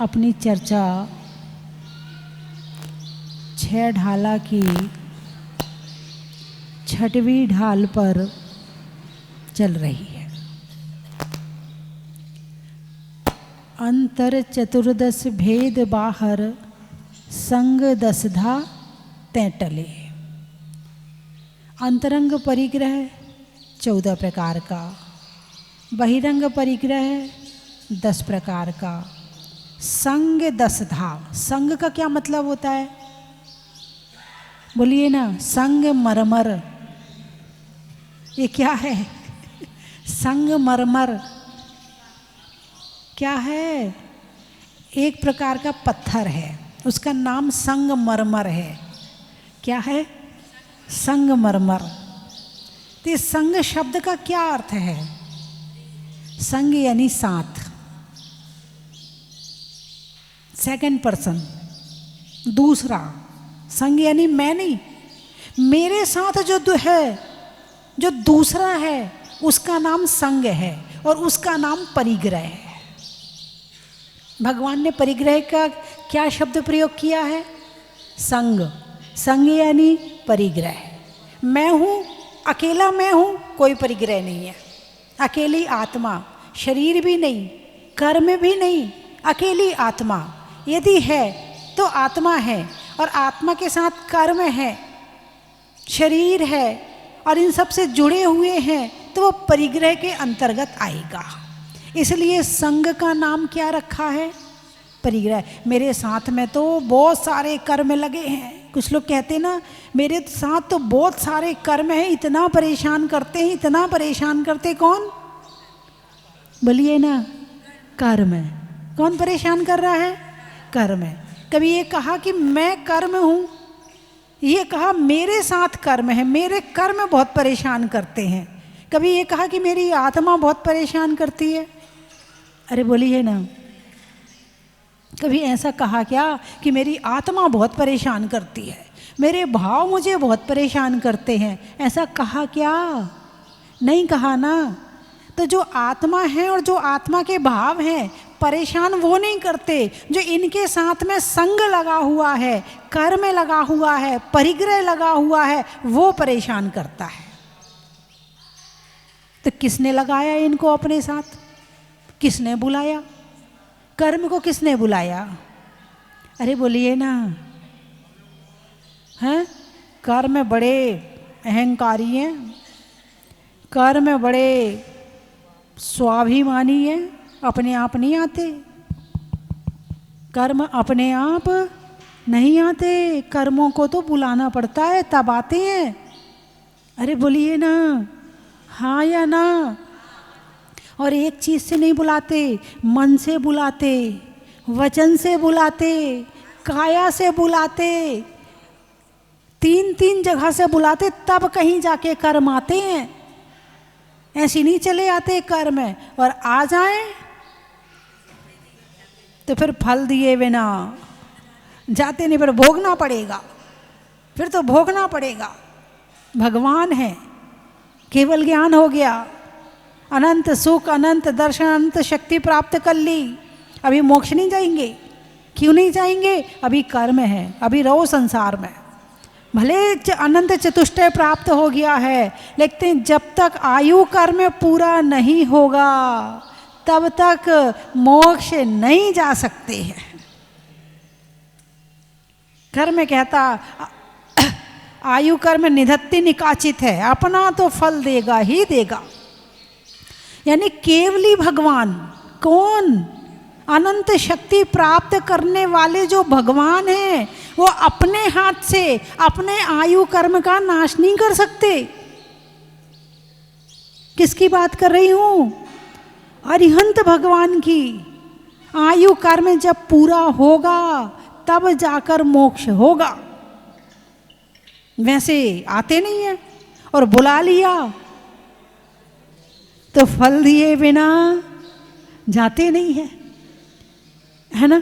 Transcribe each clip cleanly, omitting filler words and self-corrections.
अपनी चर्चा 6 ढाला की 6वीं ढाल पर चल रही है। अंतर 14 भेद बाहर, संग 10 तैंटले। अंतरंग परिग्रह 14 प्रकार का, बहिरंग परिग्रह 10 प्रकार का, संग 10 संग का क्या मतलब होता है? बोलिए ना, संग मरमर। ये क्या है? संग मरमर क्या है? एक प्रकार का पत्थर है, उसका नाम संग मरमर है। क्या है? संग मरमर। तो इस संग शब्द का क्या अर्थ है? संग यानी साथ, सेकंड पर्सन, दूसरा। संग यानी मैं नहीं, मेरे साथ जो है, जो दूसरा है, उसका नाम संग है और उसका नाम परिग्रह है। भगवान ने परिग्रह का क्या शब्द प्रयोग किया है? संग। संग यानी परिग्रह। मैं हूँ, अकेला मैं हूँ, कोई परिग्रह नहीं है। अकेली आत्मा, शरीर भी नहीं, कर्म भी नहीं, अकेली आत्मा। यदि है तो आत्मा है, और आत्मा के साथ कर्म है, शरीर है, और इन सब से जुड़े हुए हैं, तो वो परिग्रह के अंतर्गत आएगा। इसलिए संग का नाम क्या रखा है? परिग्रह। मेरे साथ में तो बहुत सारे कर्म लगे हैं। कुछ लोग कहते हैं ना, मेरे साथ तो बहुत सारे कर्म हैं, इतना परेशान करते हैं, इतना परेशान करते। कौन? बोलिए ना, कर्म है। कौन परेशान कर रहा है? कर्म है। कभी ये कहा कि मैं कर्म हूँ, ये कहा मेरे साथ कर्म है, मेरे कर्म बहुत परेशान करते हैं। कभी ये कहा कि मेरी आत्मा बहुत परेशान करती है। अरे बोलिए ना, कभी ऐसा कहा क्या कि मेरी आत्मा बहुत परेशान करती है, मेरे भाव मुझे बहुत परेशान करते हैं? ऐसा कहा क्या? नहीं कहा ना। तो जो आत्मा है और जो आत्मा के भाव हैं, परेशान वो नहीं करते। जो इनके साथ में संग लगा हुआ है, कर्म लगा हुआ है, परिग्रह लगा हुआ है, वो परेशान करता है। तो किसने लगाया इनको अपने साथ? किसने बुलाया? कर्म को किसने बुलाया? अरे बोलिए ना, हैं? कर्म बड़े अहंकारी हैं, कर्म बड़े स्वाभिमानी हैं, अपने आप नहीं आते। कर्म अपने आप नहीं आते, कर्मों को तो बुलाना पड़ता है, तब आते हैं। अरे बोलिए ना, हाँ या ना? और एक चीज़ से नहीं बुलाते, मन से बुलाते, वचन से बुलाते, काया से बुलाते, 3 जगह से बुलाते, तब कहीं जाके कर्म आते हैं। ऐसे नहीं चले आते कर्म, और आ जाए तो फिर फल दिए बिना जाते नहीं, पर भोगना पड़ेगा। फिर तो भोगना पड़ेगा। भगवान है, केवल ज्ञान हो गया, अनंत सुख, अनंत दर्शन, अनंत शक्ति प्राप्त कर ली, अभी मोक्ष नहीं जाएंगे। क्यों नहीं जाएंगे? अभी कर्म है, अभी रहो संसार में। भले अनंत चतुष्टय प्राप्त हो गया है, लेकिन जब तक आयु कर्म पूरा नहीं होगा, तब तक मोक्ष नहीं जा सकते हैं। कर्म कहता आयु कर्म निधत्ति निकाचित है, अपना तो फल देगा ही देगा। यानी केवली भगवान। कौन? अनंत शक्ति प्राप्त करने वाले जो भगवान हैं, वो अपने हाथ से अपने आयु कर्म का नाश नहीं कर सकते। किसकी बात कर रही हूं? अरिहंत भगवान की। आयु कर्म जब पूरा होगा, तब जाकर मोक्ष होगा। वैसे आते नहीं है, और बुला लिया तो फल दिए बिना जाते नहीं है, है ना?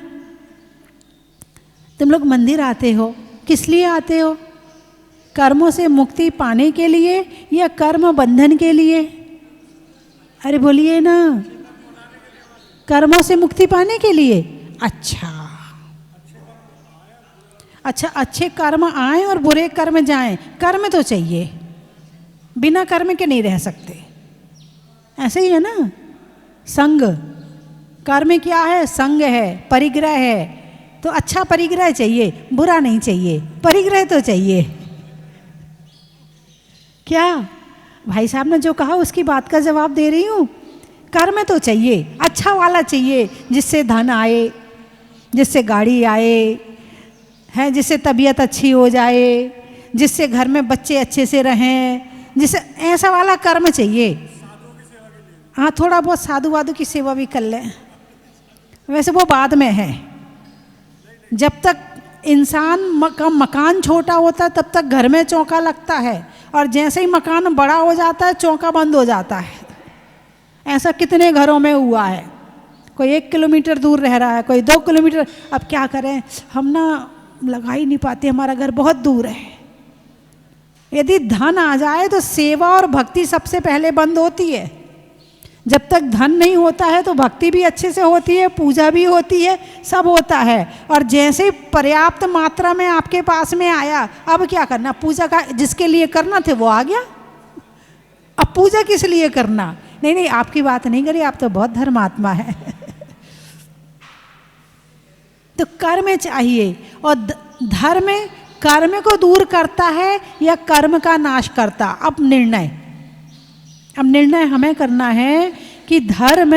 तुम लोग मंदिर आते हो, किस लिए आते हो? कर्मों से मुक्ति पाने के लिए या कर्म बंधन के लिए? अरे बोलिए ना, कर्मों से मुक्ति पाने के लिए। अच्छा अच्छा, अच्छे कर्म आए और बुरे कर्म जाएं, कर्म तो चाहिए, बिना कर्म के नहीं रह सकते। ऐसे ही है ना, संग, कर्म क्या है? संग है, परिग्रह है। तो अच्छा परिग्रह चाहिए, बुरा नहीं चाहिए, परिग्रह तो चाहिए। क्या भाई साहब ने जो कहा उसकी बात का जवाब दे रही हूँ। कर्म तो चाहिए, अच्छा वाला चाहिए, जिससे धन आए, जिससे गाड़ी आए, है, जिससे तबीयत अच्छी हो जाए, जिससे घर में बच्चे अच्छे से रहें, जिससे ऐसा वाला कर्म चाहिए। हाँ, थोड़ा बहुत साधु वाधु की सेवा भी कर लें, वैसे वो बाद में है। जब तक इंसान का मकान छोटा होता है तब तक घर में चौका लगता है, और जैसे ही मकान बड़ा हो जाता है चौका बंद हो जाता है। ऐसा कितने घरों में हुआ है। कोई 1 किलोमीटर दूर रह रहा है, कोई 2 किलोमीटर। अब क्या करें, हम ना लगा ही नहीं पाते, हमारा घर बहुत दूर है। यदि धन आ जाए तो सेवा और भक्ति सबसे पहले बंद होती है। जब तक धन नहीं होता है तो भक्ति भी अच्छे से होती है, पूजा भी होती है, सब होता है। और जैसे ही पर्याप्त मात्रा में आपके पास में आया, अब क्या करना? पूजा का जिसके लिए करना थे वो आ गया, अब पूजा किस लिए करना? नहीं नहीं, आपकी बात नहीं करी, आप तो बहुत धर्मात्मा है। तो कर्म चाहिए, और धर्म कर्म को दूर करता है या कर्म का नाश करता? अब निर्णय हमें करना है कि धर्म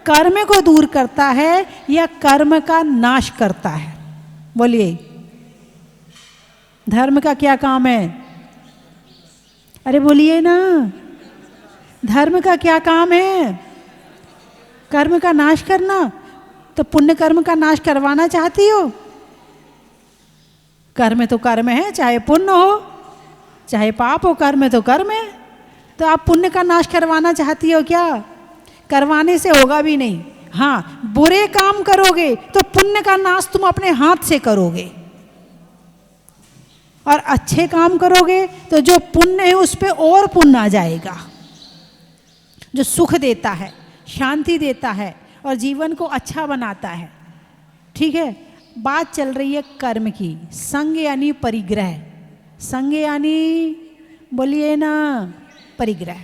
कर्म को दूर करता है या कर्म का नाश करता है। बोलिए, धर्म का क्या काम है? अरे बोलिए ना, धर्म का क्या काम है? कर्म का नाश करना। तो पुण्य कर्म का नाश करवाना चाहती हो? कर्म तो कर्म है, चाहे पुण्य हो चाहे पाप हो, कर्म तो कर्म है। तो आप पुण्य का नाश करवाना चाहती हो क्या? करवाने से होगा भी नहीं। हाँ, बुरे काम करोगे तो पुण्य का नाश तुम अपने हाथ से करोगे, और अच्छे काम करोगे तो जो पुण्य है उस पर और पुण्य आ जाएगा, जो सुख देता है, शांति देता है और जीवन को अच्छा बनाता है। ठीक है, बात चल रही है कर्म की। संग यानी परिग्रह, संग यानी बोलिए ना परिग्रह।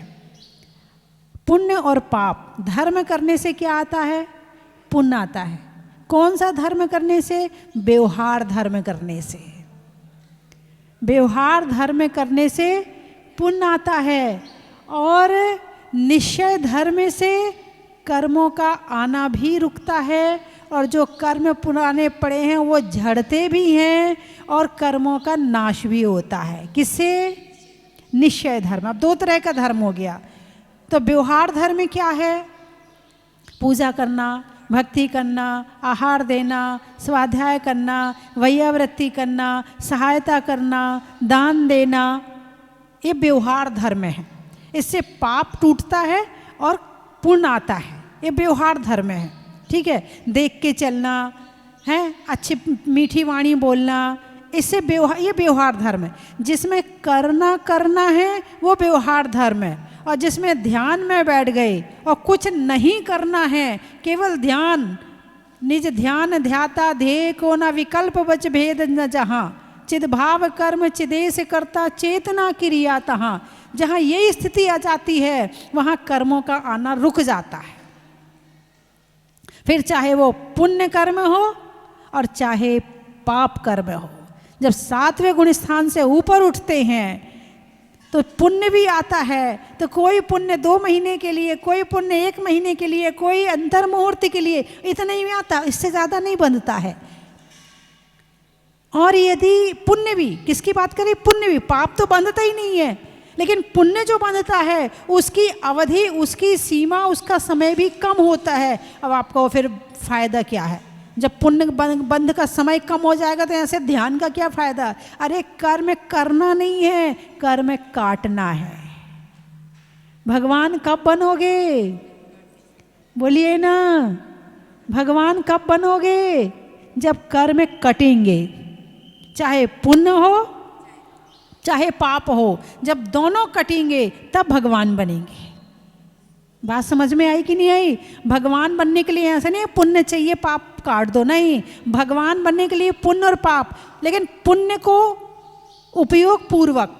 पुण्य और पाप, धर्म करने से क्या आता है? पुण्य आता है। कौन सा धर्म करने से? व्यवहार धर्म करने से। व्यवहार धर्म करने से पुण्य आता है, और निश्चय धर्म से कर्मों का आना भी रुकता है, और जो कर्म पुराने पड़े हैं वो झड़ते भी हैं, और कर्मों का नाश भी होता है। किससे? निश्चय धर्म। अब 2 तरह का धर्म हो गया। तो व्यवहार धर्म क्या है? पूजा करना, भक्ति करना, आहार देना, स्वाध्याय करना, वैयावृत्ति करना, सहायता करना, दान देना, ये व्यवहार धर्म है। इससे पाप टूटता है और पुण्य आता है। ये व्यवहार धर्म है। ठीक है, देख के चलना है, अच्छी मीठी वाणी बोलना, इससे ये व्यवहार धर्म है। जिसमें करना है वो व्यवहार धर्म है, और जिसमें ध्यान में बैठ गए और कुछ नहीं करना है, केवल ध्यान, निज ध्यान ध्याता ध्येय को न विकल्प बच भेद न जहाँ, चिद भाव कर्म चिदेश करता चेतना क्रिया तहाँ। जहाँ ये स्थिति आ जाती है वहाँ कर्मों का आना रुक जाता है। फिर चाहे वो पुण्य कर्म हो और चाहे पाप कर्म हो, जब 7वें गुण स्थान से ऊपर उठते हैं तो पुण्य भी आता है। तो कोई पुण्य 2 महीने के लिए, कोई पुण्य 1 महीने के लिए, कोई अंतर मुहूर्त के लिए, इतना ही आता, इससे ज़्यादा नहीं बनता है। और यदि पुण्य भी, किसकी बात करें? पुण्य भी, पाप तो बंधता ही नहीं है, लेकिन पुण्य जो बंधता है उसकी अवधि, उसकी सीमा, उसका समय भी कम होता है। अब आपको फिर फायदा क्या है? जब पुण्य बंध का समय कम हो जाएगा तो ऐसे ध्यान का क्या फायदा? अरे कर्म करना नहीं है, कर्म काटना है। भगवान कब बनोगे? बोलिए ना, भगवान कब बनोगे? जब कर्म कटेंगे, चाहे पुण्य हो चाहे पाप हो, जब दोनों कटेंगे तब भगवान बनेंगे। बात समझ में आई कि नहीं आई? भगवान बनने के लिए ऐसा नहीं है पुण्य चाहिए पाप काट दो, नहीं। भगवान बनने के लिए पुण्य और पाप, लेकिन पुण्य को उपयोग पूर्वक,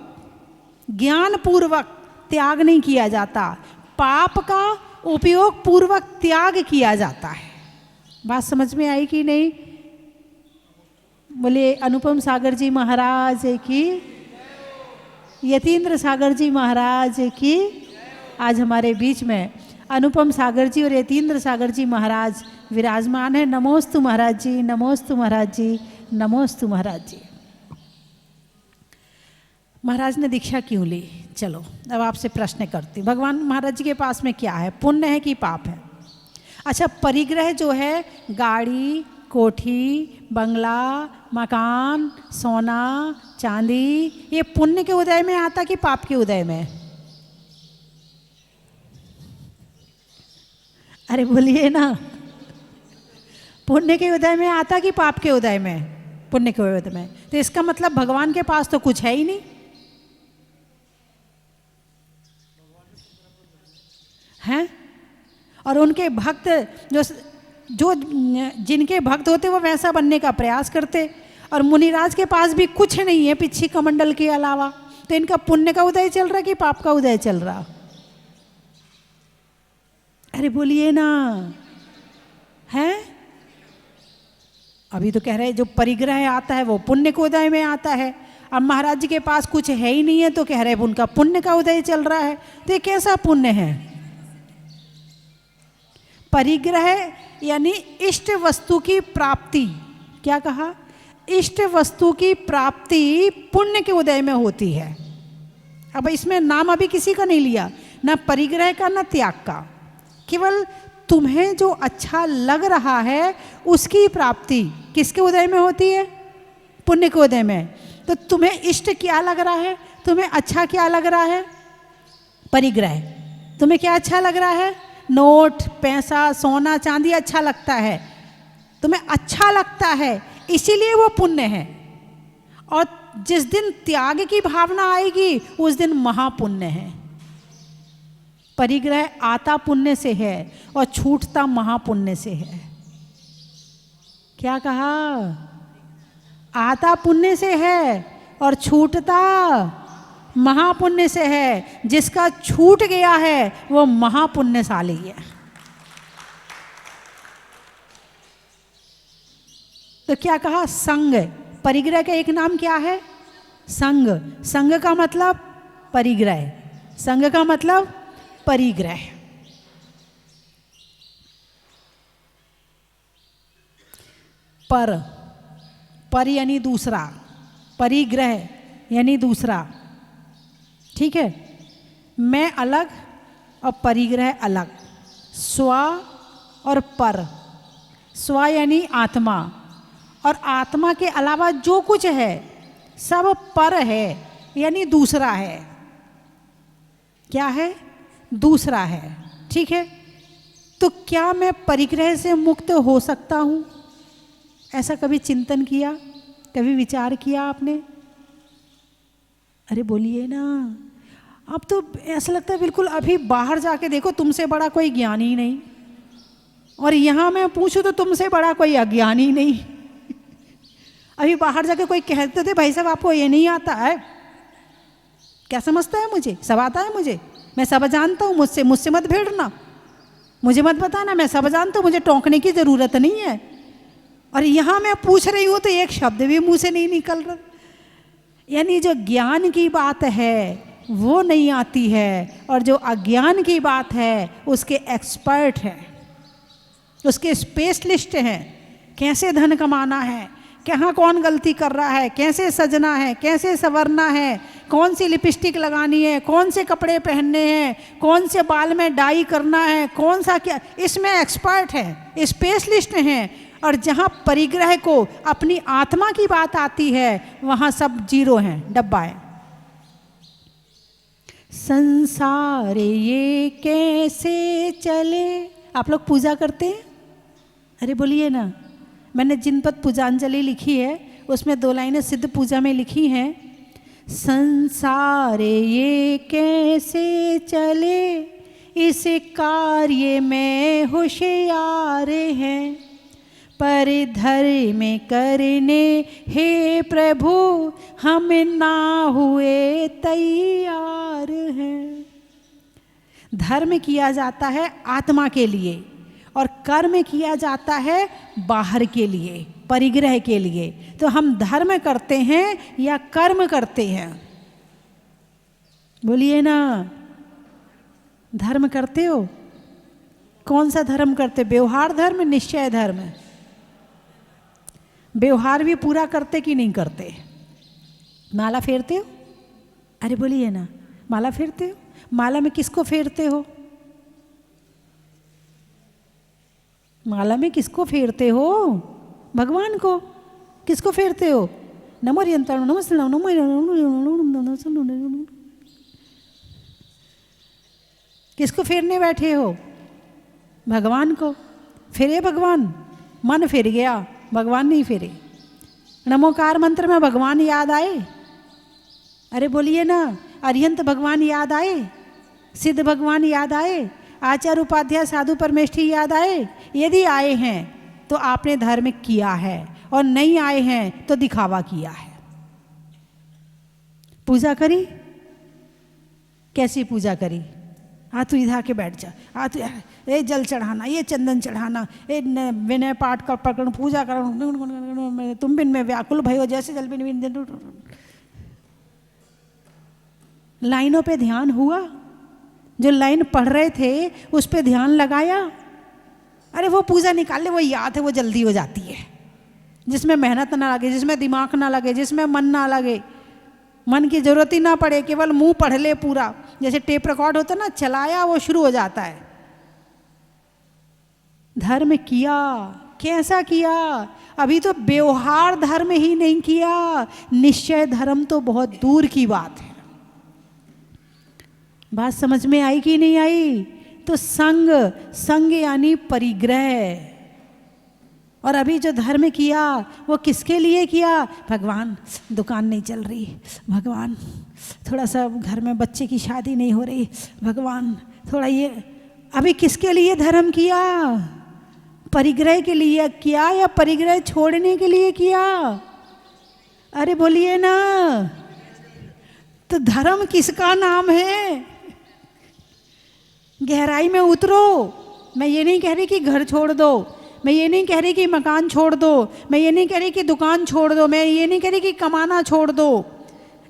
ज्ञान पूर्वक त्याग नहीं किया जाता, पाप का उपयोग पूर्वक त्याग किया जाता है। बात समझ में आई कि नहीं? बोले अनुपम सागर जी महाराज की, यतीन्द्र सागर जी महाराज की। आज हमारे बीच में अनुपम सागर जी और यतीन्द्र सागर जी महाराज विराजमान है। नमोस्तु महाराज जी, नमोस्तु महाराज जी, नमोस्तु महाराज जी। महाराज ने दीक्षा क्यों ली? चलो अब आपसे प्रश्न करती हूँ। भगवान महाराज जी के पास में क्या है, पुण्य है कि पाप है? अच्छा, परिग्रह जो है, गाड़ी, कोठी, बंगला, मकान, सोना, चांदी, ये पुण्य के उदय में आता कि पाप के उदय में? अरे बोलिए ना, पुण्य के उदय में आता कि पाप के उदय में? पुण्य के उदय में। तो इसका मतलब भगवान के पास तो कुछ है ही नहीं हैं। और उनके भक्त जो जिनके भक्त होते वो वैसा बनने का प्रयास करते, और मुनिराज के पास भी कुछ नहीं है पिछी कमंडल के अलावा। तो इनका पुण्य का उदय चल रहा कि पाप का उदय चल रहा? अरे बोलिए ना, है? अभी तो कह रहे जो परिग्रह आता है वो पुण्य के उदय में आता है। अब महाराज जी के पास कुछ है ही नहीं है तो कह रहे उनका पुण्य का उदय चल रहा है। तो ये कैसा पुण्य है? परिग्रह यानी इष्ट वस्तु की प्राप्ति। क्या कहा? इष्ट वस्तु की प्राप्ति पुण्य के उदय में होती है। अब इसमें नाम अभी किसी का नहीं लिया, ना परिग्रह का ना त्याग का, केवल तुम्हें जो अच्छा लग रहा है उसकी प्राप्ति किसके उदय में होती है? पुण्य के उदय में। तो तुम्हें इष्ट क्या लग रहा है, तुम्हें अच्छा क्या लग रहा है? परिग्रह। तुम्हें क्या अच्छा लग रहा है? नोट, पैसा, सोना, चांदी अच्छा लगता है, तुम्हें अच्छा लगता है, इसीलिए वो पुण्य है। और जिस दिन त्याग की भावना आएगी उस दिन महापुण्य है। परिग्रह आता पुण्य से है और छूटता महापुण्य से है। क्या कहा? आता पुण्य से है और छूटता महापुण्य से है। जिसका छूट गया है वो महापुण्यशाली है। तो क्या कहा? संग। परिग्रह का एक नाम क्या है? संग। संग का मतलब परिग्रह, संग का मतलब परिग्रह। पर यानी दूसरा, परिग्रह यानी दूसरा। ठीक है, मैं अलग और परिग्रह अलग। स्व और पर। स्व यानी आत्मा, और आत्मा के अलावा जो कुछ है सब पर है यानी दूसरा है। क्या है? दूसरा है। ठीक है, तो क्या मैं परिग्रह से मुक्त हो सकता हूँ? ऐसा कभी चिंतन किया, कभी विचार किया आपने? अरे बोलिए ना। अब तो ऐसा लगता है बिल्कुल अभी बाहर जाके देखो, तुमसे बड़ा कोई ज्ञानी नहीं, और यहाँ मैं पूछूं तो तुमसे बड़ा कोई अज्ञानी नहीं। अभी बाहर जाके कोई कहते थे भाई साहब आपको ये नहीं आता है, क्या समझता है मुझे? सब आता है मुझे, मैं सब जानता हूँ, मुझसे मत भिड़ना, मुझे मत बताना, मैं सब जानता हूँ, मुझे टोकने की ज़रूरत नहीं है। और यहाँ मैं पूछ रही हूँ तो एक शब्द भी मुँह से नहीं निकल रहा। यानी जो ज्ञान की बात है वो नहीं आती है, और जो अज्ञान की बात है उसके एक्सपर्ट हैं, उसके स्पेशलिस्ट हैं। कैसे धन कमाना है, कहाँ कौन गलती कर रहा है, कैसे सजना है, कैसे संवरना है, कौन सी लिपस्टिक लगानी है, कौन से कपड़े पहनने हैं, कौन से बाल में डाई करना है, कौन सा क्या, इसमें एक्सपर्ट हैं, स्पेशलिस्ट हैं। और जहाँ परिग्रह को अपनी आत्मा की बात आती है वहाँ सब जीरो हैं, डब्बा है। संसार ये कैसे चले। आप लोग पूजा करते हैं? अरे बोलिए ना। मैंने जिनपद पूजांजलि लिखी है उसमें 2 लाइनें सिद्ध पूजा में लिखी हैं। संसार ये कैसे चले, इस कार्य में होशियार हैं, पर धर्म करने हे प्रभु हम ना हुए तैयार हैं। धर्म किया जाता है आत्मा के लिए और कर्म किया जाता है बाहर के लिए, परिग्रह के लिए। तो हम धर्म करते हैं या कर्म करते हैं? बोलिए ना, धर्म करते हो? कौन सा धर्म करते? व्यवहार धर्म, निश्चय धर्म? व्यवहार भी पूरा करते कि नहीं करते? माला फेरते हो? अरे बोलिए ना, माला फेरते हो? माला में किसको फेरते हो? माला में किसको फेरते हो? भगवान को। किसको फेरते हो? नमो यंत्र नमस्ते नमो। किसको फेरने बैठे हो? भगवान को। फेरे भगवान, मन फिर गया, भगवान नहीं फेरे। नमोकार मंत्र में भगवान याद आए? अरे बोलिए ना, अरिहंत भगवान याद आए? सिद्ध भगवान याद आए? आचार्य उपाध्याय साधु परमेष्ठी याद आए? यदि आए हैं तो आपने धर्म किया है, और नहीं आए हैं तो दिखावा किया है। पूजा करी? कैसी पूजा करी? हाँ तू इधर आके बैठ जा, हाँ तू ये जल चढ़ाना, ये चंदन चढ़ाना, ये विनय पाठ कर पकड़ पूजा कर, तुम बिन में व्याकुल भयो जैसे जल बिन। लाइनों पे ध्यान हुआ? जो लाइन पढ़ रहे थे उस पे ध्यान लगाया? अरे वो पूजा निकाल ले, वो याद है, वो जल्दी हो जाती है। जिसमें मेहनत ना लगे, जिसमें दिमाग ना लगे, जिसमें मन ना लगे, मन की जरूरत ही ना पड़े, केवल मुंह पढ़ ले पूरा। जैसे टेप रिकॉर्ड होता ना, चलाया वो शुरू हो जाता है। धर्म किया, कैसा किया? अभी तो व्यवहार धर्म ही नहीं किया, निश्चय धर्म तो बहुत दूर की बात है। बात समझ में आई कि नहीं आई? तो संग, संग यानी परिग्रह। और अभी जो धर्म किया वो किसके लिए किया? भगवान दुकान नहीं चल रही, भगवान थोड़ा सा घर में बच्चे की शादी नहीं हो रही, भगवान थोड़ा ये। अभी किसके लिए धर्म किया? परिग्रह के लिए किया या परिग्रह छोड़ने के लिए किया? अरे बोलिए ना, तो धर्म किसका नाम है? गहराई में उतरो। मैं ये नहीं कह रही कि घर छोड़ दो, मैं ये नहीं कह रही कि मकान छोड़ दो, मैं ये नहीं कह रही कि दुकान छोड़ दो, मैं ये नहीं कह रही कि कमाना छोड़ दो,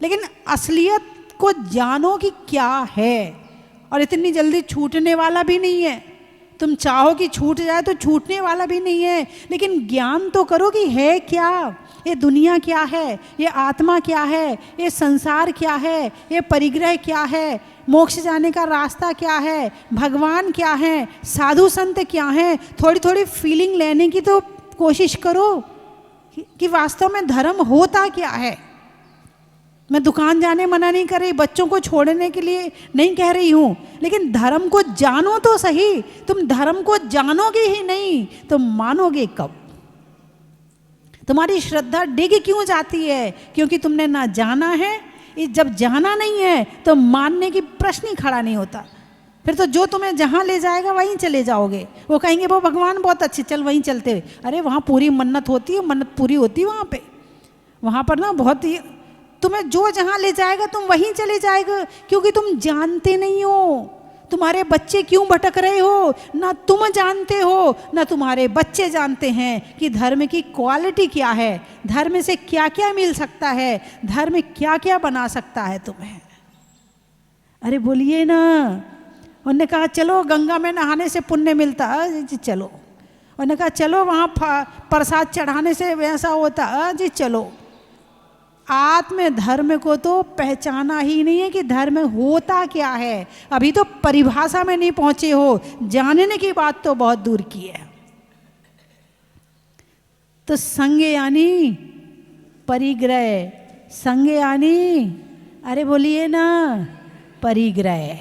लेकिन असलियत को जानो कि क्या है। और इतनी जल्दी छूटने वाला भी नहीं है। तुम चाहो कि छूट जाए तो छूटने वाला भी नहीं है, लेकिन ज्ञान तो करो कि है क्या, ये दुनिया क्या है, ये आत्मा क्या है, ये संसार क्या है, ये परिग्रह क्या है, मोक्ष जाने का रास्ता क्या है, भगवान क्या है, साधु संत क्या हैं। थोड़ी थोड़ी फीलिंग लेने की तो कोशिश करो कि वास्तव में धर्म होता क्या है। मैं दुकान जाने मना नहीं कर रही, बच्चों को छोड़ने के लिए नहीं कह रही हूँ, लेकिन धर्म को जानो तो सही। तुम धर्म को जानोगे ही नहीं तो मानोगे कब? तुम्हारी श्रद्धा डिग क्यों जाती है? क्योंकि तुमने ना जाना है। जब जाना नहीं है तो मानने की प्रश्न ही खड़ा नहीं होता। फिर तो जो तुम्हें जहाँ ले जाएगा वहीं चले जाओगे। वो कहेंगे वो भगवान बहुत अच्छे, चल वहीं चलते हुए। अरे वहाँ पूरी मन्नत होती है, मन्नत पूरी होती है वहाँ पे। वहाँ पर ना बहुत ही तुम्हें जो जहाँ ले जाएगा तुम वहीं चले जाएगा, क्योंकि तुम जानते नहीं हो तुम्हारे बच्चे क्यों भटक रहे हो। ना तुम जानते हो ना तुम्हारे बच्चे जानते हैं कि धर्म की क्वालिटी क्या है, धर्म से क्या क्या मिल सकता है, धर्म क्या क्या बना सकता है तुम्हें। अरे बोलिए ना। उन्होंने कहा चलो गंगा में नहाने से पुण्य मिलता है जी, चलो। उन्होंने कहा चलो वहाँ प्रसाद चढ़ाने से वैसा होता है जी, चलो। आत्म धर्म को तो पहचाना ही नहीं है कि धर्म होता क्या है। अभी तो परिभाषा में नहीं पहुंचे हो, जानने की बात तो बहुत दूर की है। तो संग यानी परिग्रह, संग यानी अरे बोलिए ना परिग्रह।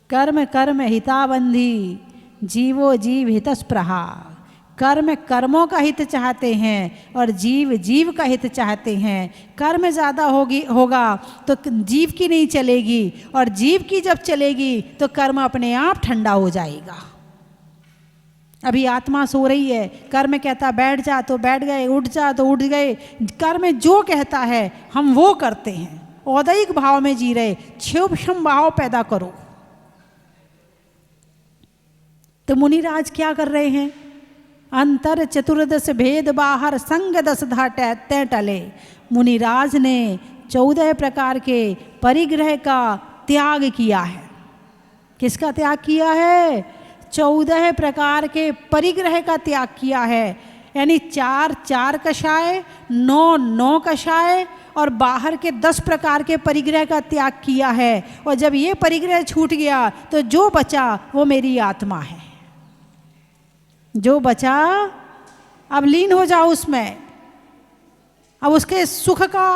कर्म कर्म हिताबंधी, जीवो जीव हितस्पृहा। कर्म कर्मों का हित चाहते हैं और जीव जीव का हित चाहते हैं। कर्म ज़्यादा होगा तो जीव की नहीं चलेगी, और जीव की जब चलेगी तो कर्म अपने आप ठंडा हो जाएगा। अभी आत्मा सो रही है, कर्म कहता बैठ जा तो बैठ गए, उठ जा तो उठ गए। कर्म जो कहता है हम वो करते हैं। औदैहिक भाव में जी रहे, क्षोभक्षम भाव पैदा करो। तो मुनिराज क्या कर रहे हैं? अंतर चतुर्दश भेद बाहर संग दस तय टले। मुनिराज ने 14 प्रकार के परिग्रह का त्याग किया है। किसका त्याग किया है? 14 प्रकार के परिग्रह का त्याग किया है। यानी 4 कषाय, 9 कषाय और बाहर के 10 प्रकार के परिग्रह का त्याग किया है। और जब ये परिग्रह छूट गया तो जो बचा वो मेरी आत्मा है। जो बचा अब लीन हो जाओ उसमें, अब उसके सुख का,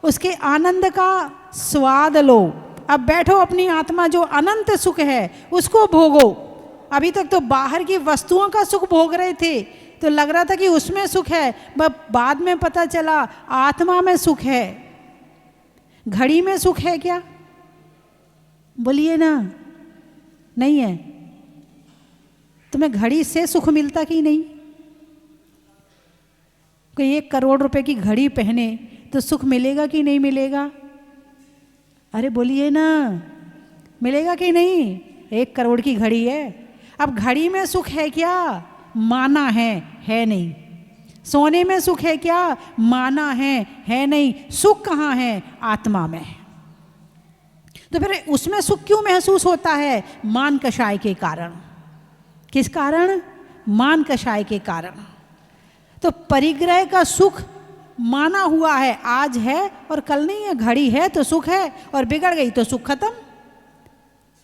उसके आनंद का स्वाद लो। अब बैठो अपनी आत्मा जो अनंत सुख है उसको भोगो। अभी तक तो बाहर की वस्तुओं का सुख भोग रहे थे तो लग रहा था कि उसमें सुख है, बाद में पता चला आत्मा में सुख है। घड़ी में सुख है क्या? बोलिए ना, नहीं है। तुम्हें घड़ी से सुख मिलता कि नहीं? कोई 1 करोड़ रुपए की घड़ी पहने तो सुख मिलेगा कि नहीं मिलेगा? अरे बोलिए ना, मिलेगा कि नहीं? 1 करोड़ की घड़ी है। अब घड़ी में सुख है क्या? माना है नहीं। सोने में सुख है क्या? माना है नहीं। सुख कहाँ है? आत्मा में। तो फिर उसमें सुख क्यों महसूस होता है? मान कषाय के कारण। किस कारण? मान कषाय के कारण। तो परिग्रह का सुख माना हुआ है, आज है और कल नहीं है। घड़ी है तो सुख है और बिगड़ गई तो सुख खत्म।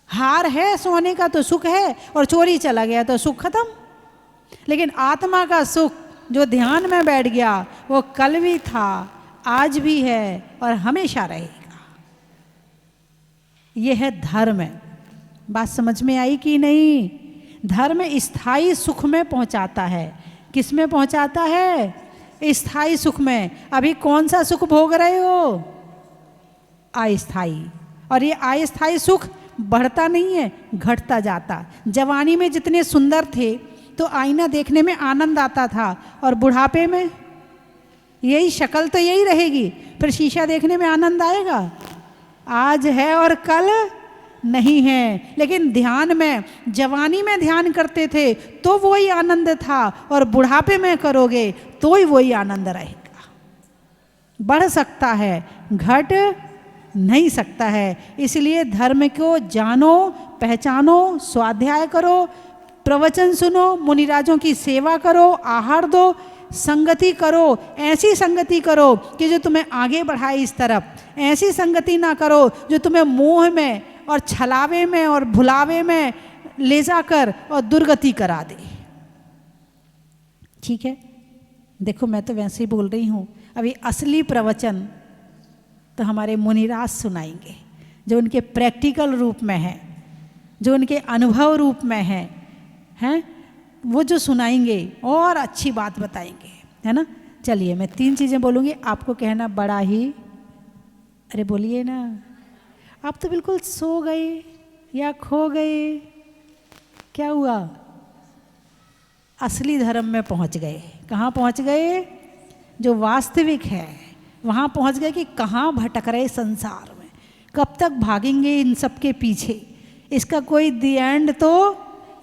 हार है सोने का तो सुख है और चोरी चला गया तो सुख खत्म। लेकिन आत्मा का सुख जो ध्यान में बैठ गया वो कल भी था, आज भी है और हमेशा रहेगा। यह है धर्म। बात समझ में आई कि नहीं? धर्म स्थायी सुख में पहुंचाता है। किस में पहुंचाता है? स्थायी सुख में। अभी कौन सा सुख भोग रहे हो? अस्थायी। और ये अस्थायी सुख बढ़ता नहीं है, घटता जाता। जवानी में जितने सुंदर थे तो आईना देखने में आनंद आता था, और बुढ़ापे में यही शक्ल तो यही रहेगी, फिर शीशा देखने में आनंद आएगा? आज है और कल नहीं है। लेकिन ध्यान में, जवानी में ध्यान करते थे तो वही आनंद था, और बुढ़ापे में करोगे तो ही वही आनंद रहेगा। बढ़ सकता है, घट नहीं सकता है। इसलिए धर्म को जानो, पहचानो, स्वाध्याय करो, प्रवचन सुनो, मुनिराजों की सेवा करो, आहार दो, संगति करो। ऐसी संगति करो कि जो तुम्हें आगे बढ़ाए इस तरफ। ऐसी संगति ना करो जो तुम्हें मोह में और छलावे में और भुलावे में ले जाकर और दुर्गति करा दे। ठीक है? देखो मैं तो वैसे ही बोल रही हूँ। अभी असली प्रवचन तो हमारे मुनिराज सुनाएंगे, जो उनके प्रैक्टिकल रूप में है, जो उनके अनुभव रूप में है, हैं? वो जो सुनाएंगे और अच्छी बात बताएंगे, है ना? चलिए मैं 3 चीज़ें बोलूँगी, आपको कहना बड़ा ही। अरे बोलिए ना। आप तो बिल्कुल सो गए या खो गए। क्या हुआ? असली धर्म में पहुंच गए। कहाँ पहुंच गए? जो वास्तविक है वहाँ पहुंच गए कि कहाँ भटक रहे संसार में, कब तक भागेंगे इन सब के पीछे। इसका कोई दी एंड तो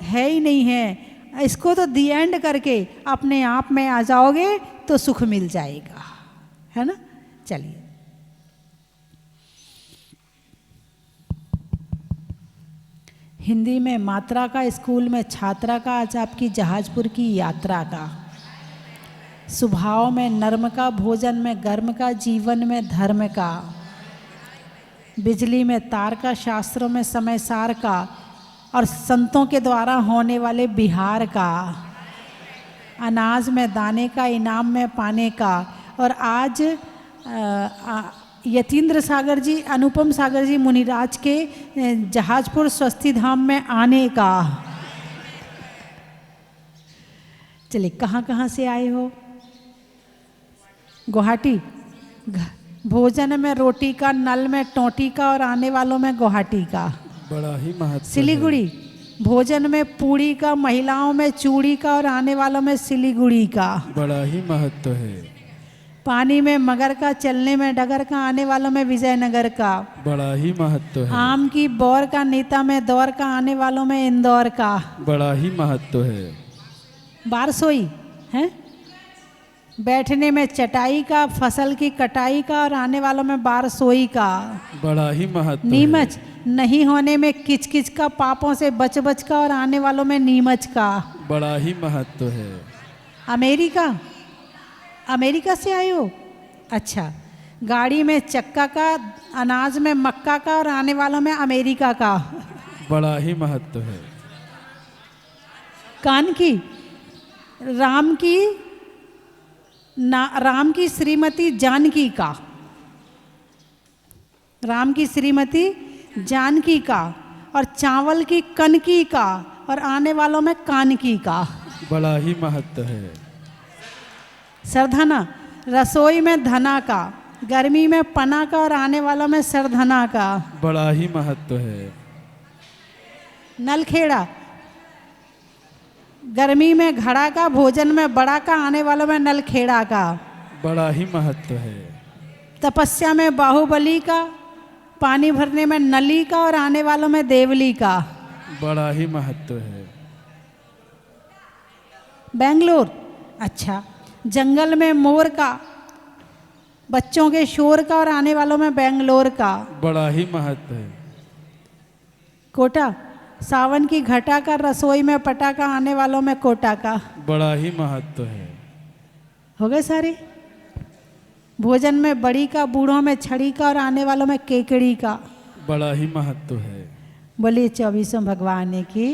है ही नहीं है। इसको तो दी एंड करके अपने आप में आ जाओगे तो सुख मिल जाएगा, है ना? चलिए हिंदी में मात्रा का, स्कूल में छात्रा का, आज आपकी जहाजपुर की यात्रा का। स्वभाव में नर्म का, भोजन में गर्म का, जीवन में धर्म का, बिजली में तार का, शास्त्रों में समय सार का, और संतों के द्वारा होने वाले बिहार का, अनाज में दाने का, इनाम में पाने का। और आज यतीन्द्र सागर जी, अनुपम सागर जी मुनिराज के जहाजपुर स्वस्ति धाम में आने का। चलिए, कहाँ कहाँ से आए हो? गुवाहाटी। भोजन में रोटी का, नल में टोटी का और आने वालों में गुवाहाटी का। बड़ा ही महत्व सिलीगुड़ी। भोजन में पूड़ी का, महिलाओं में चूड़ी का और आने वालों में सिलीगुड़ी का। बड़ा ही महत्व है। पानी में मगर का, चलने में डगर का, आने वालों में विजयनगर का। बड़ा ही महत्व है। आम की बौर का, नेता में दौर का, आने वालों में इंदौर का। बड़ा ही महत्व है। बारसोई है, बैठने में चटाई का, फसल की कटाई का और आने वालों में बारसोई का। बड़ा ही महत्व नीमच। है। नहीं होने में किचकिच का, पापों से बच बच का और आने वालों में नीमच का। बड़ा ही महत्व है। अमेरिका। अमेरिका से आए हो? अच्छा। गाड़ी में चक्का का, अनाज में मक्का का और आने वालों में अमेरिका का। बड़ा ही महत्व है। कान की। राम की राम की श्रीमती जानकी का। राम की श्रीमती जानकी का। और चावल की कनकी का और आने वालों में कानकी का। बड़ा ही महत्व है। सरधना। रसोई में धना का, गर्मी में पना का और आने वालों में सरधना का। बड़ा ही महत्व है। नलखेड़ा। गर्मी में घड़ा का, भोजन में बड़ा का, आने वालों में नलखेड़ा का। बड़ा ही महत्व है। तपस्या में बाहुबली का, पानी भरने में नली का और आने वालों में देवली का। बड़ा ही महत्व है। बेंगलोर। अच्छा। जंगल में मोर का, बच्चों के शोर का और आने वालों में बेंगलोर का। बड़ा ही महत्व है। कोटा। सावन की घटा का, रसोई में पटा का, आने वालों में कोटा का। बड़ा ही महत्व है। हो गए सारे? भोजन में बड़ी का, बूढ़ों में छड़ी का और आने वालों में केकड़ी का। बड़ा ही महत्व है। बोलिए 24 भगवान की।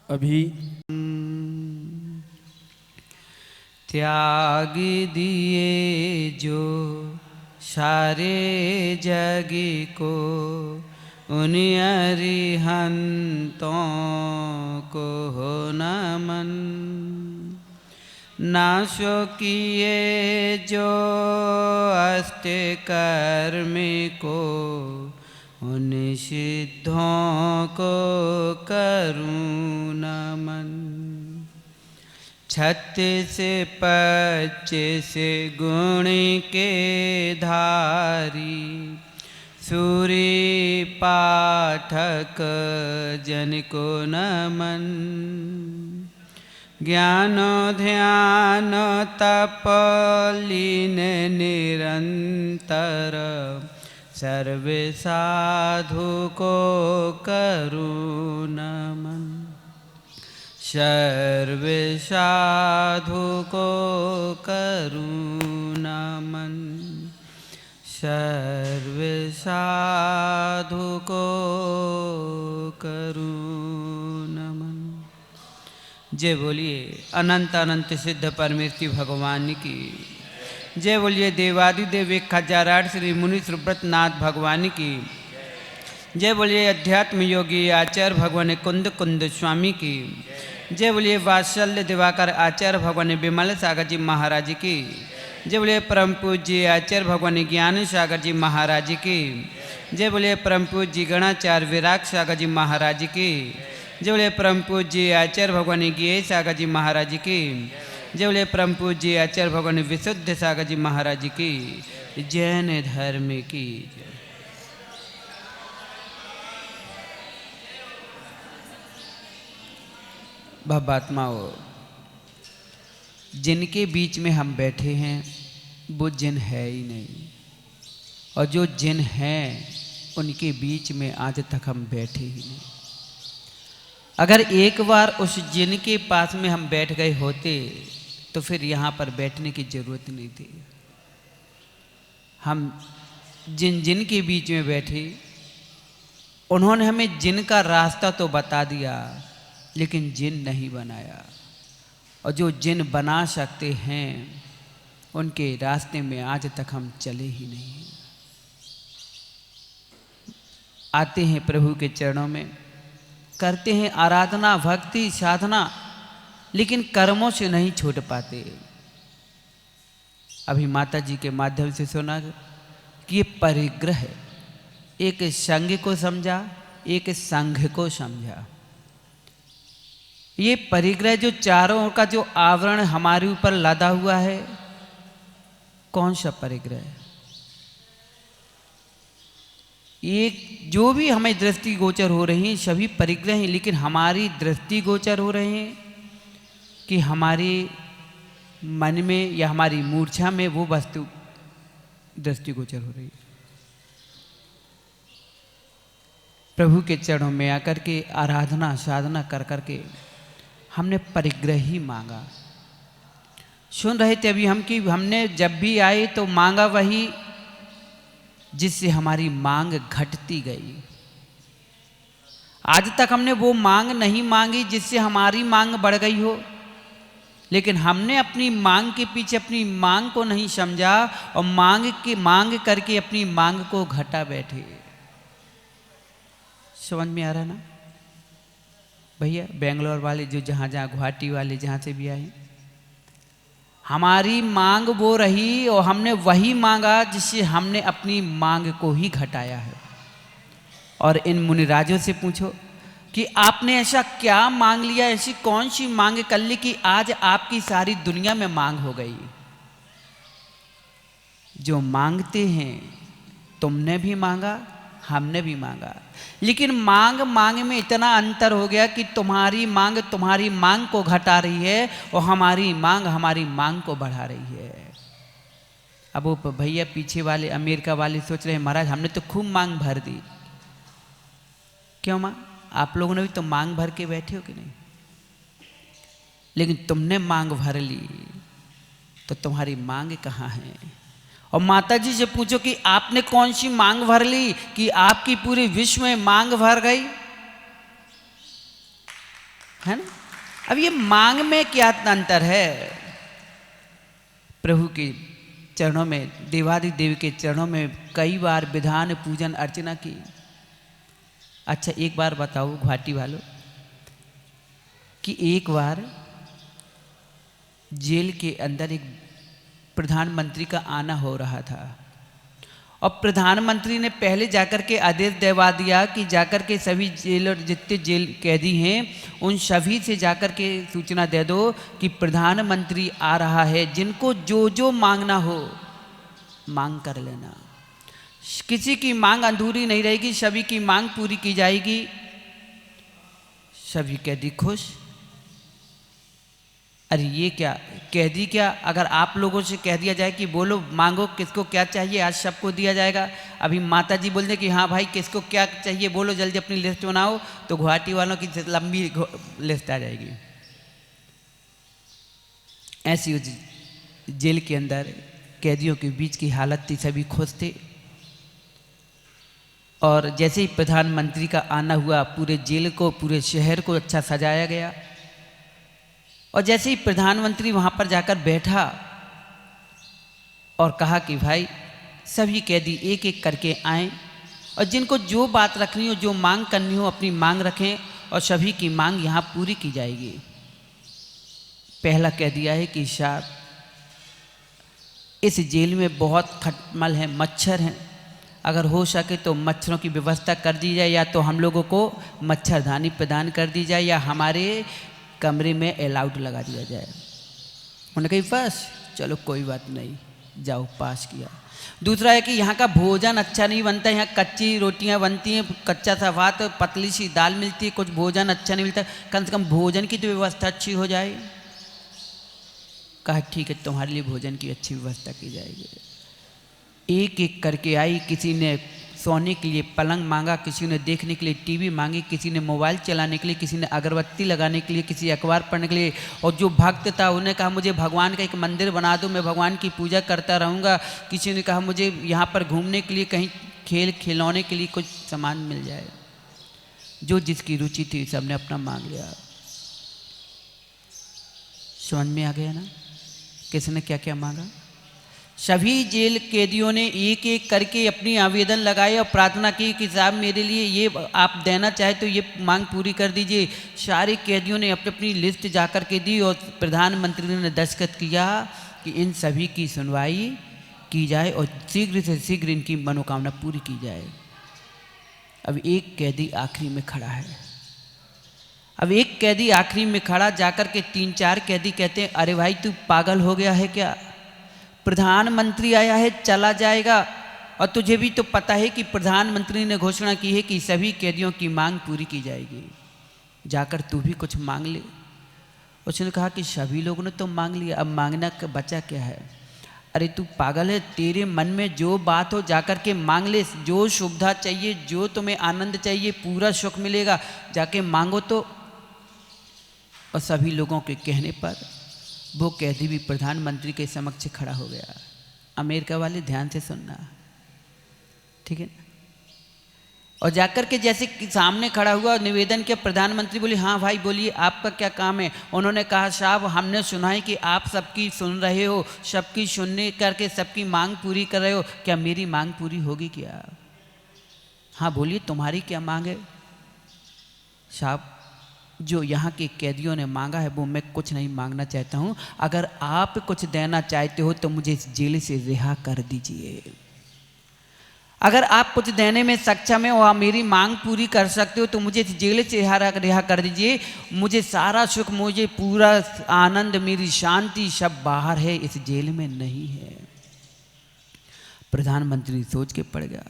अभी त्याग दिए जो सारे जग को, उन अरिहंतों को हो नमन। नाशो किए जो अष्ट कर्म को, उन सिद्धों को करूँ नमन। 36 25 गुण के धारी, सूर्य पाठक जन को नमन। ज्ञान ध्यान तप लीन निरंतर, सर्व साधु को करूँ नमन। सर्व साधु को करूँ नमन। सर्व साधु को करूँ नमन। जय बोलिए अनंत अनंत सिद्ध परमेश्वरी भगवान की। जय बोलिए देवादिदेव 1008 श्री मुनि सुब्रतनाथ भगवान की। जय बोलिए अध्यात्म योगी आचार्य भगवान कुंद कुंद स्वामी की। जय बोलिए वात्सल्य दिवाकर आचार्य भगवान विमल सागर जी महाराज की। जय बोलिए परम पूज्य आचार्य भगवान ज्ञान सागर जी महाराज की। जय बोलिए परम पूज्य गणाचार्य विराग सागर जी महाराज की। जय बोलिए परम पूज्य आचार्य भगवान ज्ञेय सागर जी महाराज की। जय बोलिए परम पूज्य आचार्य भगवान विशुद्ध सागर जी महाराज की। जैन धर्म की। भावात्माओं, जिनके बीच में हम बैठे हैं वो जिन है ही नहीं, और जो जिन हैं उनके बीच में आज तक हम बैठे ही नहीं। अगर एक बार उस जिन के पास में हम बैठ गए होते तो फिर यहाँ पर बैठने की जरूरत नहीं थी। हम जिन जिन के बीच में बैठे, उन्होंने हमें जिन का रास्ता तो बता दिया लेकिन जिन नहीं बनाया, और जो जिन बना सकते हैं उनके रास्ते में आज तक हम चले ही नहीं। आते हैं प्रभु के चरणों में, करते हैं आराधना भक्ति साधना, लेकिन कर्मों से नहीं छूट पाते। अभी माता जी के माध्यम से सुना कि ये परिग्रह है, एक संघ को समझा, एक संघ को समझा। ये परिग्रह जो चारों ओर का जो आवरण हमारे ऊपर लदा हुआ है, कौन सा परिग्रह है? ये जो भी हमें दृष्टि गोचर हो रही हैं सभी परिग्रह हैं, लेकिन हमारी दृष्टि गोचर हो रहे हैं कि हमारे मन में या हमारी मूर्छा में वो वस्तु दृष्टि गोचर हो रही है। प्रभु के चरणों में आकर के आराधना साधना कर करके हमने परिग्रह ही मांगा। सुन रहे थे अभी हम कि हमने जब भी आए तो मांगा वही जिससे हमारी मांग घटती गई। आज तक हमने वो मांग नहीं मांगी जिससे हमारी मांग बढ़ गई हो, लेकिन हमने अपनी मांग के पीछे अपनी मांग को नहीं समझा और मांग करके अपनी मांग को घटा बैठे। समझ में आ रहा ना भैया? बेंगलोर वाले जो जहाँ जहाँ, गुवाहाटी वाले जहाँ से भी आए, हमारी मांग वो रही और हमने वही मांगा जिससे हमने अपनी मांग को ही घटाया है। और इन मुनिराजों से पूछो कि आपने ऐसा क्या मांग लिया, ऐसी कौन सी मांग कर ली कि आज आपकी सारी दुनिया में मांग हो गई। जो मांगते हैं, तुमने भी मांगा हमने भी मांगा, लेकिन मांग में इतना अंतर हो गया कि तुम्हारी मांग को घटा रही है और हमारी मांग को बढ़ा रही है। अब वो भैया पीछे वाले अमेरिका वाले सोच रहे हैं महाराज हमने तो खूब मांग भर दी। क्यों मां? आप लोगों ने भी तो मांग भर के बैठे हो कि नहीं? लेकिन तुमने मांग भर ली तो तुम्हारी मांग कहाँ है? और माता जी से पूछो कि आपने कौन सी मांग भर ली कि आपकी पूरी विश्व में मांग भर गई, है ना? अब ये मांग में क्या अंतर है? प्रभु के चरणों में, देवादिदेव के चरणों में कई बार विधान पूजन अर्चना की। अच्छा एक बार बताओ गुवाहाटी वालों कि एक बार जेल के अंदर एक प्रधानमंत्री का आना हो रहा था और प्रधानमंत्री ने पहले जाकर के आदेश दिलवा दिया कि जाकर के सभी जेलर जितने जेल कैदी हैं उन सभी से जाकर के सूचना दे दो कि प्रधानमंत्री आ रहा है, जिनको जो जो मांगना हो मांग कर लेना, किसी की मांग अधूरी नहीं रहेगी, सभी की मांग पूरी की जाएगी। सभी कैदी खुश। अरे ये क्या कैदी, क्या अगर आप लोगों से कह दिया जाए कि बोलो मांगो किसको क्या चाहिए, आज सबको दिया जाएगा। अभी माता जी बोल दे कि हाँ भाई किसको क्या चाहिए बोलो, जल्दी अपनी लिस्ट बनाओ, तो गुवाहाटी वालों की लंबी लिस्ट आ जाएगी। ऐसी जेल के अंदर कैदियों के बीच की हालत थी, सभी खुश थे। और जैसे ही प्रधानमंत्री का आना हुआ, पूरे जेल को, पूरे शहर को अच्छा सजाया गया। और जैसे ही प्रधानमंत्री वहाँ पर जाकर बैठा और कहा कि भाई सभी कैदी एक एक करके आएं और जिनको जो बात रखनी हो, जो मांग करनी हो, अपनी मांग रखें और सभी की मांग यहाँ पूरी की जाएगी। पहला कह दिया है कि साहब इस जेल में बहुत खटमल है, मच्छर हैं, अगर हो सके तो मच्छरों की व्यवस्था कर दी जाए, या तो हम लोगों को मच्छरदानी प्रदान कर दी जाए या हमारे कमरे में अलाउड लगा दिया जाए। उन्होंने कही बस चलो कोई बात नहीं, जाओ, पास किया। दूसरा है कि यहाँ का भोजन अच्छा नहीं बनता, यहाँ कच्ची रोटियाँ बनती हैं, कच्चा सा भात, पतली सी दाल मिलती है, कुछ भोजन अच्छा नहीं मिलता, कम से कम भोजन की तो व्यवस्था अच्छी हो जाए। कहा ठीक है तुम्हारे लिए भोजन की अच्छी व्यवस्था की जाएगी। एक एक करके आई, किसी ने सोने के लिए पलंग मांगा, किसी ने देखने के लिए टीवी मांगी, किसी ने मोबाइल चलाने के लिए, किसी ने अगरबत्ती लगाने के लिए, किसी अखबार पढ़ने के लिए। और जो भक्त था उन्हें कहा मुझे भगवान का एक मंदिर बना दो, मैं भगवान की पूजा करता रहूँगा। किसी ने कहा मुझे यहाँ पर घूमने के लिए कहीं खेल खिलौने के लिए कुछ सामान मिल जाए। जो जिसकी रुचि थी सबने अपना मांग लिया। समझ में आ गया ना किसने क्या क्या मांगा? सभी जेल कैदियों ने एक एक करके अपनी आवेदन लगाए और प्रार्थना की कि साहब मेरे लिए ये आप देना चाहे तो ये मांग पूरी कर दीजिए। सारे कैदियों ने अपनी अपनी लिस्ट जाकर के दी और प्रधानमंत्री ने दस्तखत किया कि इन सभी की सुनवाई की जाए और शीघ्र से शीघ्र इनकी मनोकामना पूरी की जाए। अब एक कैदी आखिरी में खड़ा है। अब एक कैदी आखिरी में खड़ा जाकर के 3-4 कैदी कहते हैं, अरे भाई तू पागल हो गया है क्या? प्रधानमंत्री आया है, चला जाएगा, और तुझे भी तो पता है कि प्रधानमंत्री ने घोषणा की है कि सभी कैदियों की मांग पूरी की जाएगी, जाकर तू भी कुछ मांग ले। उसने कहा कि सभी लोगों ने तो मांग लिया, अब मांगना का बचा क्या है? अरे तू पागल है, तेरे मन में जो बात हो जाकर के मांग ले, जो सुविधा चाहिए, जो तुम्हें आनंद चाहिए, पूरा सुख मिलेगा, जाके मांगो तो। और सभी लोगों के कहने पर वो कैदी भी प्रधानमंत्री के समक्ष खड़ा हो गया। अमेरिका वाले ध्यान से सुनना, ठीक है? और जाकर के जैसे सामने खड़ा हुआ, निवेदन किया, प्रधानमंत्री बोले, हाँ भाई बोलिए, आपका क्या काम है? उन्होंने कहा, साहब हमने सुना है कि आप सबकी सुन रहे हो, सबकी सुनने करके सबकी मांग पूरी कर रहे हो, क्या मेरी मांग पूरी होगी क्या? हाँ बोलिए, तुम्हारी क्या मांग है? साहब जो यहाँ के कैदियों ने मांगा है वो मैं कुछ नहीं मांगना चाहता हूँ, अगर आप कुछ देना चाहते हो तो मुझे इस जेल से रिहा कर दीजिए। अगर आप कुछ देने में सक्षम है और मेरी मांग पूरी कर सकते हो तो मुझे इस जेल से रिहा कर दीजिए। मुझे सारा सुख, मुझे पूरा आनंद, मेरी शांति सब बाहर है, इस जेल में नहीं है। प्रधानमंत्री सोच के पड़ गया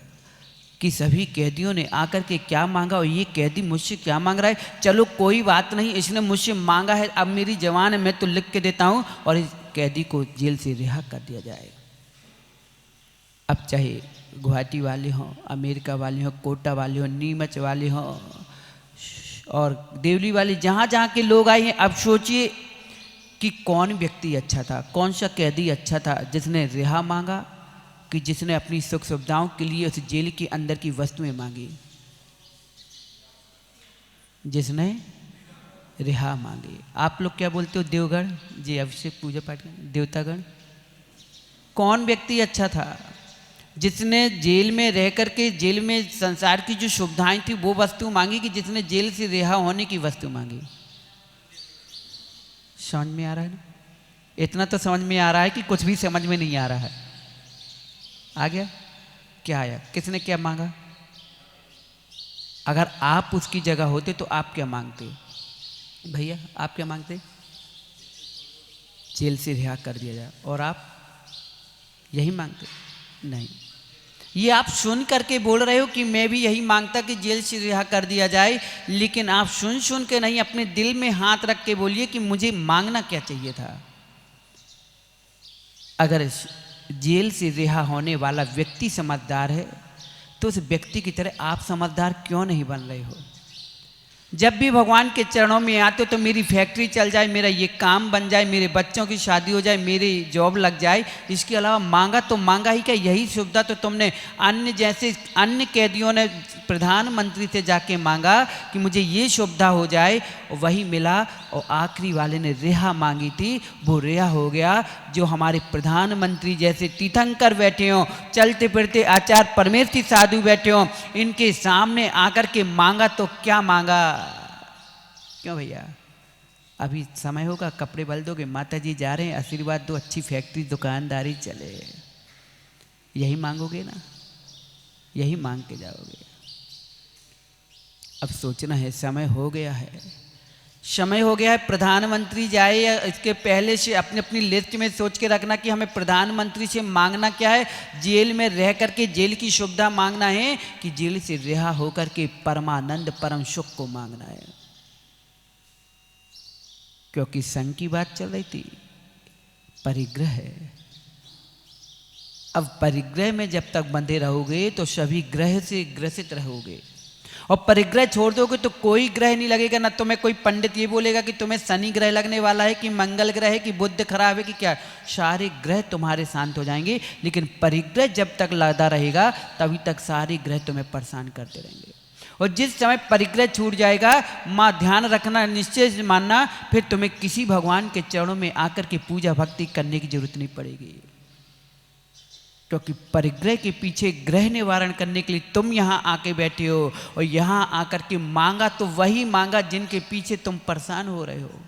कि सभी कैदियों ने आकर के क्या मांगा और ये कैदी मुझसे क्या मांग रहा है। चलो कोई बात नहीं, इसने मुझसे मांगा है, अब मेरी जवान है, मैं तो लिख के देता हूँ और इस कैदी को जेल से रिहा कर दिया जाए। अब चाहे गुवाहाटी वाले हों, अमेरिका वाले हों, कोटा वाले हों, नीमच वाले हों और देवली वाले, जहाँ जहाँ के लोग आए हैं, अब सोचिए कि कौन व्यक्ति अच्छा था, कौन सा कैदी अच्छा था जिसने रिहा मांगा, कि जिसने अपनी सुख सुविधाओं के लिए उस जेल के अंदर की वस्तुएं मांगी, जिसने रिहा मांगी। आप लोग क्या बोलते हो? देवगण जी, अवश्य पूजा पाठ करें। देवतागण, कौन व्यक्ति अच्छा था जिसने जेल में रह करके, जेल में संसार की जो सुविधाएं थी वो वस्तु मांगी, कि जिसने जेल से रिहा होने की वस्तु मांगी? समझ में आ रहा है ना? इतना तो समझ में आ रहा है कि कुछ भी समझ में नहीं आ रहा है। आ गया? क्या आया? किसने क्या मांगा? अगर आप उसकी जगह होते तो आप क्या मांगते? भैया आप क्या मांगते? जेल से रिहा कर दिया जाए। और आप यही मांगते? नहीं, ये आप सुन करके बोल रहे हो कि मैं भी यही मांगता कि जेल से रिहा कर दिया जाए, लेकिन आप सुन सुन के नहीं, अपने दिल में हाथ रख के बोलिए कि मुझे मांगना क्या चाहिए था। अगर जेल से रिहा होने वाला व्यक्ति समझदार है तो उस व्यक्ति की तरह आप समझदार क्यों नहीं बन रहे हो? जब भी भगवान के चरणों में आते हो तो मेरी फैक्ट्री चल जाए, मेरा ये काम बन जाए, मेरे बच्चों की शादी हो जाए, मेरी जॉब लग जाए, इसके अलावा मांगा तो मांगा ही क्या? यही सुविधा तो तुमने अन्य कैदियों ने प्रधानमंत्री से जाके मांगा कि मुझे ये सुविधा हो जाए, और वही मिला। और आखिरी वाले ने रिहा मांगी थी, वो रिहा हो गया। जो हमारे प्रधानमंत्री जैसे तीर्थंकर बैठे हों, चलते फिरते आचार्य परमेष्ठी साधु बैठे हों, इनके सामने आकर के मांगा तो क्या मांगा? क्यों भैया? अभी समय होगा, कपड़े बल दोगे, माता जी जा रहे हैं, आशीर्वाद दो, अच्छी फैक्ट्री दुकानदारी चले, यही मांगोगे ना? यही मांग के जाओगे। अब सोचना है, समय हो गया है, समय हो गया है। प्रधानमंत्री जाए या इसके पहले से अपनी अपनी लिस्ट में सोच के रखना कि हमें प्रधानमंत्री से मांगना क्या है। जेल में रह करके जेल की सुविधा मांगना है कि जेल से रिहा होकर के परमानंद परम सुख को मांगना है। क्योंकि संघ की बात चल रही थी, परिग्रह है। अब परिग्रह में जब तक बंधे रहोगे तो सभी ग्रह से ग्रसित रहोगे, और परिग्रह छोड़ दोगे तो कोई ग्रह नहीं लगेगा। ना तुम्हें कोई पंडित ये बोलेगा कि तुम्हें शनि ग्रह लगने वाला है, कि मंगल ग्रह है, कि बुध खराब है, कि क्या, सारे ग्रह तुम्हारे शांत हो जाएंगे। लेकिन परिग्रह जब तक लगा रहेगा तभी तक सारे ग्रह तुम्हें परेशान करते रहेंगे। और जिस समय परिग्रह छूट जाएगा, माँ ध्यान रखना, निश्चय मानना, फिर तुम्हें किसी भगवान के चरणों में आकर के पूजा भक्ति करने की जरूरत नहीं पड़ेगी। क्योंकि परिग्रह के पीछे ग्रह निवारण करने के लिए तुम यहाँ आके बैठे हो, और यहाँ आकर के मांगा तो वही मांगा जिनके पीछे तुम परेशान हो रहे हो।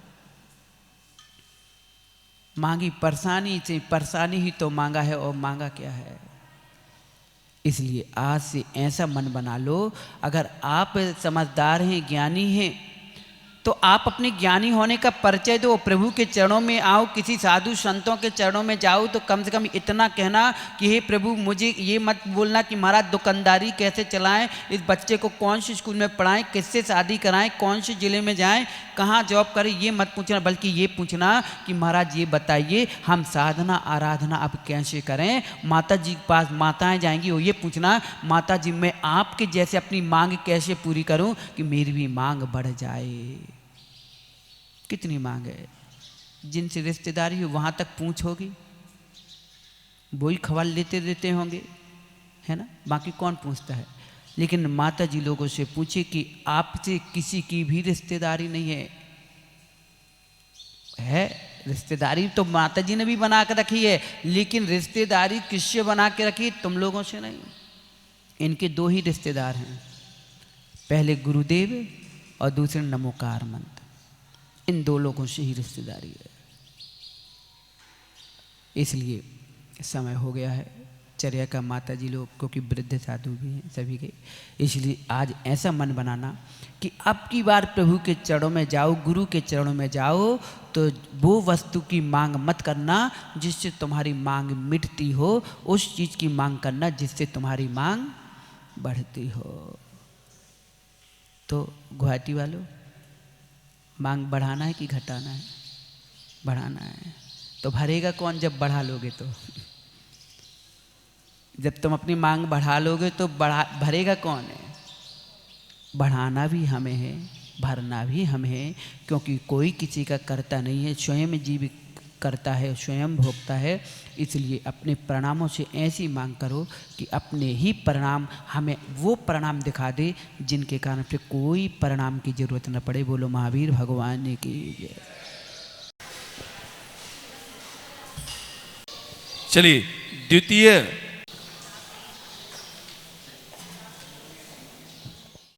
मांगी परेशानी से, परेशानी ही तो मांगा है, और मांगा क्या है। इसलिए आज से ऐसा मन बना लो, अगर आप समझदार हैं, ज्ञानी हैं, तो आप अपने ज्ञानी होने का परिचय दो, प्रभु के चरणों में आओ, किसी साधु संतों के चरणों में जाओ तो कम से कम इतना कहना कि हे प्रभु, मुझे ये मत बोलना कि महाराज दुकानदारी कैसे चलाएं, इस बच्चे को कौन से स्कूल में पढ़ाएं, किससे शादी कराएं, कौन से ज़िले में जाएं, कहाँ जॉब करें, ये मत पूछना, बल्कि ये पूछना कि महाराज ये बताइए हम साधना आराधना अब कैसे करें। माता जी के पास माताएँ जाएंगी, वो ये पूछना माता जी मैं आपके जैसे अपनी मांग कैसे पूरी करूँ कि मेरी भी मांग बढ़ जाए। कितनी मांग है, जिनसे रिश्तेदारी हो वहाँ तक पूछ होगी, वही खवाल लेते देते होंगे, है ना, बाकी कौन पूछता है। लेकिन माता जी लोगों से पूछे कि आपसे किसी की भी रिश्तेदारी नहीं है रिश्तेदारी तो माता जी ने भी बना कर रखी है, लेकिन रिश्तेदारी किससे बना के रखी, तुम लोगों से नहीं। इनके दो ही रिश्तेदार हैं, पहले गुरुदेव और दूसरे नमोकार मंत्र, इन दो लोगों से ही रिश्तेदारी है। इसलिए समय हो गया है चर्या का, माता जी लोग क्योंकि वृद्ध साधु भी हैं सभी के, इसलिए आज ऐसा मन बनाना कि अब की बार प्रभु के चरणों में जाओ, गुरु के चरणों में जाओ, तो वो वस्तु की मांग मत करना जिससे तुम्हारी मांग मिटती हो, उस चीज़ की मांग करना जिससे तुम्हारी मांग बढ़ती हो। तो गुवाहाटी वालों, मांग बढ़ाना है कि घटाना है? बढ़ाना है। तो भरेगा कौन जब बढ़ा लोगे तो? जब तुम अपनी मांग बढ़ा लोगे तो भरेगा कौन है? बढ़ाना भी हमें है, भरना भी हमें है, क्योंकि कोई किसी का करता नहीं है, स्वयं जीव करता है, स्वयं भोगता है। इसलिए अपने प्रणामों से ऐसी मांग करो कि अपने ही प्रणाम हमें वो प्रणाम दिखा दे जिनके कारण फिर कोई प्रणाम की जरूरत न पड़े। बोलो महावीर भगवान की जय। चलिए द्वितीय